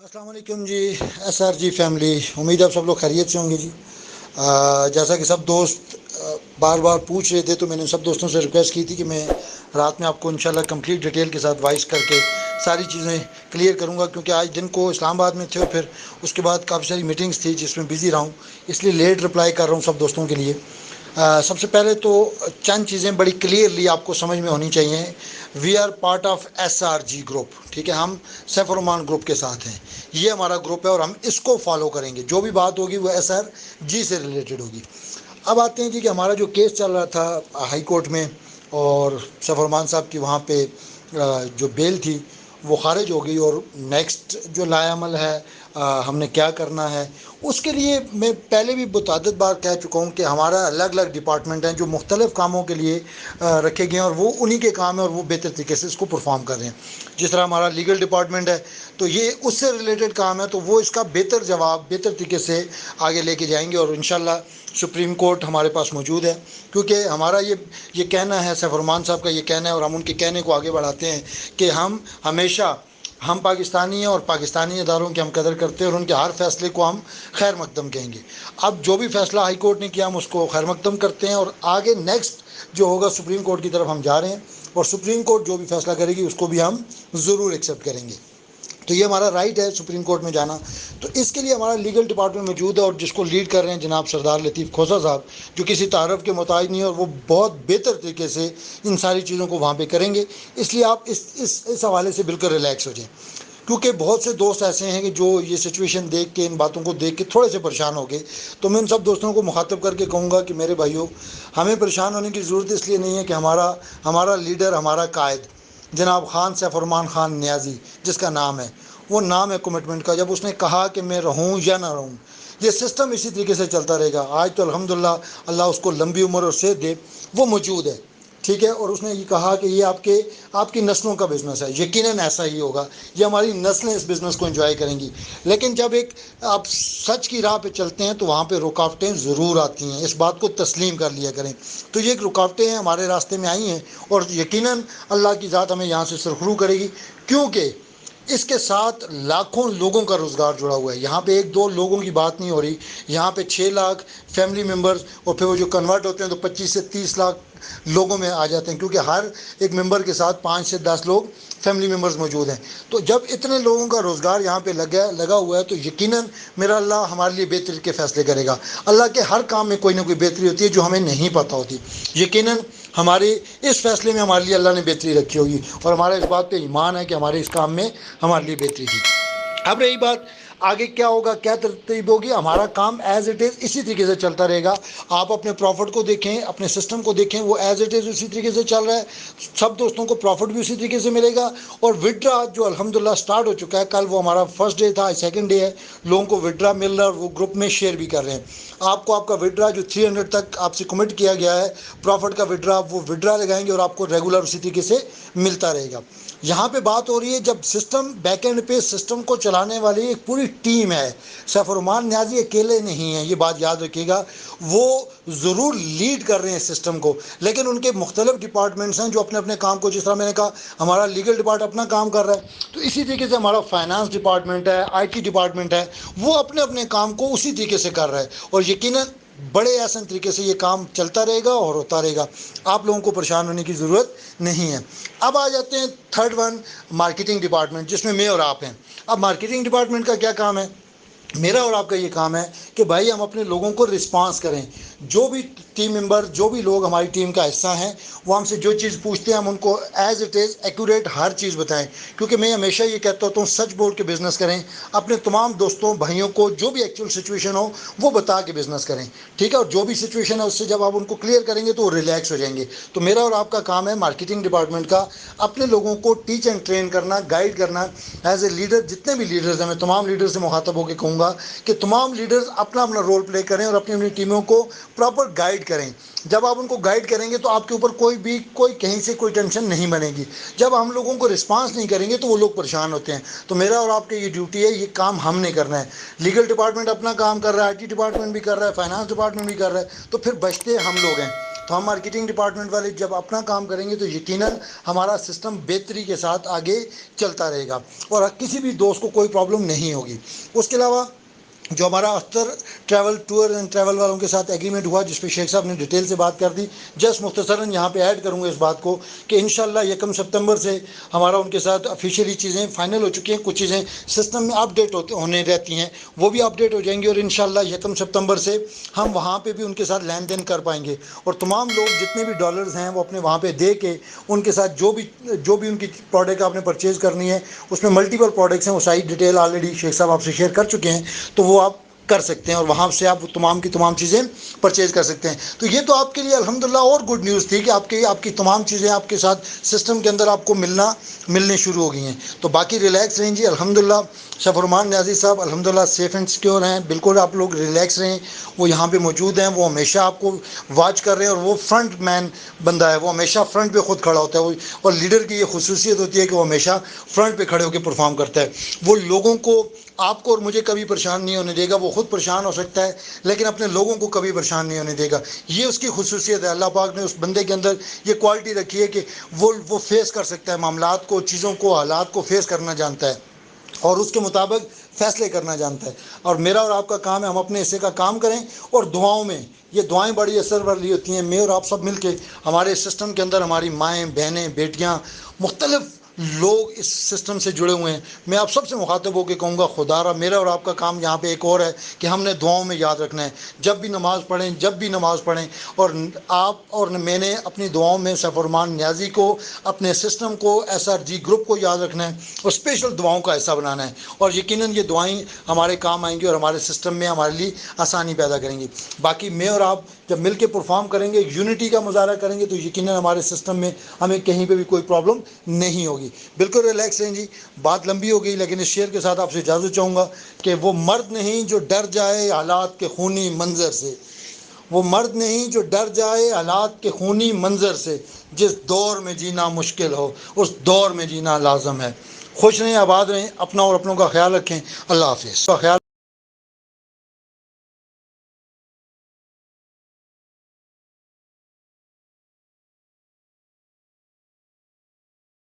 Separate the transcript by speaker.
Speaker 1: अस्सलाम वालेकुम जी। SRG family, उम्मीद है आप सब लोग खैरियत से होंगे जी। जैसा कि सब दोस्त बार बार पूछ रहे थे, तो मैंने सब दोस्तों से रिक्वेस्ट की थी कि मैं रात में आपको इंशाल्लाह कंप्लीट डिटेल के साथ वॉइस करके सारी चीज़ें क्लियर करूंगा, क्योंकि आज दिन को इस्लामाबाद में थे और फिर उसके बाद काफ़ी सारी मीटिंग्स थी जिसमें बिज़ी रहा हूँ, इसलिए लेट रिप्लाई कर रहा हूँ सब दोस्तों के लिए। सबसे पहले तो चंद चीज़ें बड़ी क्लियरली आपको समझ में होनी चाहिए। We are part of SRG group, ठीक है। हम सैफुर ग्रुप के साथ हैं, ये हमारा ग्रुप है और हम इसको फॉलो करेंगे। जो भी बात होगी वो SRG से रिलेटेड होगी। अब आते हैं जी कि हमारा जो केस चल रहा था हाई कोर्ट में, और सैफुर साहब की वहाँ पे जो बेल थी वो खारिज हो गई, और नेक्स्ट जो लायामल है हमने क्या करना है, उसके लिए मैं पहले भी मुतअद्दिद बार कह चुका हूँ कि हमारा अलग अलग डिपार्टमेंट हैं जो मुख्तलिफ़ कामों के लिए रखे गए हैं, और वो उन्हीं के काम है और वो बेहतर तरीके से इसको परफॉर्म कर रहे हैं। जिस तरह हमारा लीगल डिपार्टमेंट है तो ये उससे रिलेटेड काम है, तो वो इसका बेहतर जवाब बेहतर तरीके से आगे लेके जाएंगे, और इंशाल्लाह सुप्रीम कोर्ट हमारे पास मौजूद है। क्योंकि हमारा ये कहना है, सैफुर साहब का ये कहना है, और हम उनके कहने को आगे बढ़ाते हैं कि हम पाकिस्तानी हैं और पाकिस्तानी इदारों की हम कदर करते हैं, और उनके हर फैसले को हम खैर मकदम कहेंगे। अब जो भी फैसला हाई कोर्ट ने किया हम उसको खैर मकदम करते हैं, और आगे नेक्स्ट जो होगा सुप्रीम कोर्ट की तरफ हम जा रहे हैं, और सुप्रीम कोर्ट जो भी फैसला करेगी उसको भी हम ज़रूर एक्सेप्ट करेंगे। तो ये हमारा राइट है सुप्रीम कोर्ट में जाना। तो इसके लिए हमारा लीगल डिपार्टमेंट मौजूद है, और जिसको लीड कर रहे हैं जनाब सरदार लतीफ़ खोसा साहब, जो किसी तारफ़ के मोहताज नहीं है, और वो बहुत बेहतर तरीके से इन सारी चीज़ों को वहाँ पे करेंगे। इसलिए आप इस हवाले से बिल्कुल रिलैक्स हो जाएं, क्योंकि बहुत से दोस्त ऐसे हैं कि जो ये सिचुएशन देख के, इन बातों को देख के थोड़े से परेशान हो गए। तो मैं इन सब दोस्तों को मुखातब करके कहूँगा कि मेरे भाइयों, हमें परेशान होने की ज़रूरत इसलिए नहीं है कि हमारा लीडर, हमारा कायद जनाब खान सैफुर खान नियाज़ी, जिसका नाम है, वो नाम है कमिटमेंट का। जब उसने कहा कि मैं रहूं या ना रहूं, ये सिस्टम इसी तरीके से चलता रहेगा। आज तो अल्हम्दुलिल्लाह, अल्लाह उसको लंबी उम्र और सेहत दे, वो मौजूद है, ठीक है। और उसने ये कहा कि ये आपकी नस्लों का बिज़नेस है, यकीनन ऐसा ही होगा। ये हमारी नस्लें इस बिज़नेस को एंजॉय करेंगी। लेकिन जब आप सच की राह पे चलते हैं तो वहाँ पे रुकावटें ज़रूर आती हैं, इस बात को तस्लीम कर लिया करें। तो ये रुकावटें हैं, हमारे रास्ते में आई हैं, और यकीनन अल्लाह की ज़ात हमें यहाँ से सरखरू करेगी, क्योंकि इसके साथ लाखों लोगों का रोज़गार जुड़ा हुआ है। यहाँ पे एक दो लोगों की बात नहीं हो रही, यहाँ पे 6 लाख फैमिली मेम्बर्स, और फिर वो जो कन्वर्ट होते हैं तो 25 से 30 लाख लोगों में आ जाते हैं, क्योंकि हर एक मेंबर के साथ 5 से 10 लोग फैमिली मेम्बर्स मौजूद हैं। तो जब इतने लोगों का रोज़गार यहाँ पे लगा हुआ है, तो यकीनन मेरा अल्लाह हमारे लिए बेहतरी के फ़ैसले करेगा। अल्लाह के हर काम में कोई ना कोई बेहतरी होती है जो हमें नहीं पता होती। यकीनन हमारे इस फैसले में हमारे लिए अल्लाह ने बेहतरी रखी होगी, और हमारा इस बात पे ईमान है कि हमारे इस काम में हमारे लिए बेहतरी थी। अब रही बात आगे क्या होगा, क्या तरतीब होगी, हमारा काम एज़ इट इज़ इसी तरीके से चलता रहेगा। आप अपने प्रॉफिट को देखें, अपने सिस्टम को देखें, वो एज़ इट इज़ उसी तरीके से चल रहा है। सब दोस्तों को प्रॉफिट भी उसी तरीके से मिलेगा, और विड्रा जो अल्हम्दुलिल्लाह स्टार्ट हो चुका है, कल वो हमारा फर्स्ट डे था, सेकंड डे है, लोगों को विड्रा मिल रहा है, और वो ग्रुप में शेयर भी कर रहे हैं। आपको आपका विड्रा जो 300 तक आपसे कमिट किया गया है प्रॉफिट का विड्रा, वो विड्रा लगाएंगे और आपको रेगुलर उसी तरीके से मिलता रहेगा। यहाँ पे बात हो रही है, जब सिस्टम बैकएंड पे सिस्टम को चलाने वाली एक पूरी टीम है, सैफुर नियाज़ी अकेले नहीं है, ये बात याद रखिएगा। वो ज़रूर लीड कर रहे हैं सिस्टम को, लेकिन उनके मुख्तलिफ डिपार्टमेंट्स हैं जो अपने अपने काम को, जिस तरह मैंने कहा हमारा लीगल डिपार्ट अपना काम कर रहा है, तो इसी तरीके से हमारा फाइनेंस डिपार्टमेंट है, IT डिपार्टमेंट है, वो अपने अपने काम को उसी तरीके से कर रहा है, और यकीनन बड़े आसान तरीके से ये काम चलता रहेगा और होता रहेगा। आप लोगों को परेशान होने की ज़रूरत नहीं है। अब आ जाते हैं थर्ड वन, मार्केटिंग डिपार्टमेंट, जिसमें मैं और आप हैं। अब मार्केटिंग डिपार्टमेंट का क्या काम है? मेरा और आपका ये काम है कि भाई हम अपने लोगों को रिस्पांस करें। जो भी टीम मेंबर, जो भी लोग हमारी टीम का हिस्सा हैं, वो हमसे जो चीज़ पूछते हैं हम उनको एज़ इट इज़ एक्यूरेट हर चीज़ बताएं। क्योंकि मैं हमेशा ये कहता होता हूँ, सच बोल के बिज़नेस करें, अपने तमाम दोस्तों भाइयों को जो भी एक्चुअल सिचुएशन हो वो बता के बिज़नेस करें, ठीक है। और जो भी सिचुएशन है उससे जब आप उनको क्लियर करेंगे तो वो रिलैक्स हो जाएंगे। तो मेरा और आपका काम है मार्केटिंग डिपार्टमेंट का अपने लोगों को टीच एंड ट्रेन करना, गाइड करना एज ए लीडर। जितने भी लीडर्स हैं, मैं तमाम लीडर से मुखातब होकर कहूँगा कि तमाम लीडर्स अपना अपना रोल प्ले करें और अपनी अपनी टीमों को प्रॉपर गाइड करें। जब आप उनको गाइड करेंगे तो आपके ऊपर कोई कहीं से कोई टेंशन नहीं बनेगी। जब हम लोगों को रिस्पांस नहीं करेंगे तो वो लोग परेशान होते हैं। तो मेरा और आपकी ये ड्यूटी है, ये काम हमने करना है। लीगल डिपार्टमेंट अपना काम कर रहा है, IT डिपार्टमेंट भी कर रहा है, फाइनेंस डिपार्टमेंट भी कर रहा है, तो फिर बचते हम लोग हैं। تو ہم مارکیٹنگ ڈپارٹمنٹ والے جب اپنا کام کریں گے تو یقیناً ہمارا سسٹم بہتری کے ساتھ آگے چلتا رہے گا اور کسی بھی دوست کو کوئی پرابلم نہیں ہوگی۔ اس کے علاوہ جو ہمارا Akhtar travel tour and travel والوں کے ساتھ ایگریمنٹ ہوا، جس پہ شیخ صاحب نے ڈیٹیل سے بات کر دی، جسٹ مختصراً یہاں پہ ایڈ کروں گا اس بات کو کہ انشاءاللہ 1 ستمبر سے ہمارا ان کے ساتھ آفیشیلی چیزیں فائنل ہو چکی ہیں۔ کچھ چیزیں سسٹم میں اپ ڈیٹ ہونے رہتی ہیں، وہ بھی اپ ڈیٹ ہو جائیں گی، اور انشاءاللہ 1 ستمبر سے ہم وہاں پہ بھی ان کے ساتھ لین دین کر پائیں گے، اور تمام لوگ جتنے بھی ڈالرز ہیں وہ اپنے وہاں پہ دے کے ان کے ساتھ جو بھی ان کی پروڈکٹ آپ نے پرچیز کرنی ہے، اس میں ملٹیپل پروڈکٹس ہیں، وہ ساری ڈیٹیل آلریڈی شیخ صاحب آپ سے شیئر کر چکے ہیں، تو وہ آپ کر سکتے ہیں اور وہاں سے آپ تمام کی تمام چیزیں پرچیز کر سکتے ہیں۔ تو یہ تو آپ کے لیے الحمدللہ اور گڈ نیوز تھی کہ آپ کی تمام چیزیں آپ کے ساتھ سسٹم کے اندر آپ کو ملنے شروع ہو گئی ہیں۔ تو باقی ریلیکس رہیں جی، الحمدللہ سفرمان نیازی صاحب الحمدللہ سیف اینڈ سیکیور ہیں، بالکل آپ لوگ ریلیکس رہیں، وہ یہاں پہ موجود ہیں، وہ ہمیشہ آپ کو واچ کر رہے ہیں، اور وہ فرنٹ مین بندہ ہے، وہ ہمیشہ فرنٹ پہ خود کھڑا ہوتا ہے، اور لیڈر کی یہ خصوصیت ہوتی ہے کہ وہ ہمیشہ فرنٹ پہ کھڑے ہو کے پرفارم کرتا ہے۔ وہ لوگوں کو، آپ کو اور مجھے کبھی پریشان نہیں ہونے دے گا، وہ خود پریشان ہو سکتا ہے لیکن اپنے لوگوں کو کبھی پریشان نہیں ہونے دے گا، یہ اس کی خصوصیت ہے۔ اللہ پاک نے اس بندے کے اندر یہ کوالٹی رکھی ہے کہ وہ فیس کر سکتا ہے معاملات کو، چیزوں کو، حالات کو فیس کرنا جانتا ہے اور اس کے مطابق فیصلے کرنا جانتا ہے۔ اور میرا اور آپ کا کام ہے ہم اپنے حصے کا کام کریں، اور دعاؤں میں، یہ دعائیں بڑی اثر والی ہوتی ہیں۔ میں اور آپ سب مل کے ہمارے سسٹم کے اندر ہماری مائیں، بہنیں، بیٹیاں، مختلف لوگ اس سسٹم سے جڑے ہوئے ہیں۔ میں آپ سب سے مخاطب ہو کے کہوں گا، خدا را میرا اور آپ کا کام یہاں پہ ایک اور ہے کہ ہم نے دعاؤں میں یاد رکھنا ہے، جب بھی نماز پڑھیں، اور آپ اور میں نے اپنی دعاؤں میں سفرمان نیازی کو، اپنے سسٹم کو، SRG گروپ کو یاد رکھنا ہے اور اسپیشل دعاؤں کا حصہ بنانا ہے، اور یقیناً یہ دعائیں ہمارے کام آئیں گی اور ہمارے سسٹم میں ہمارے لیے آسانی پیدا کریں گی۔ باقی میں اور آپ جب مل کے پرفارم کریں گے، یونٹی کا مظاہرہ کریں گے، تو یقیناً ہمارے سسٹم میں ہمیں کہیں پہ بھی کوئی پرابلم نہیں ہوگی۔ بالکل ریلیکس رہیں جی۔ بات لمبی ہو گئی لیکن اس شعر کے ساتھ آپ سے اجازت چاہوں گا کہ وہ مرد نہیں جو ڈر جائے حالات کے خونی منظر سے، وہ مرد نہیں جو ڈر جائے حالات کے خونی منظر سے، جس دور میں جینا مشکل ہو اس دور میں جینا لازم ہے۔ خوش رہیں، آباد رہیں، اپنا اور اپنوں کا خیال رکھیں۔ اللہ حافظ۔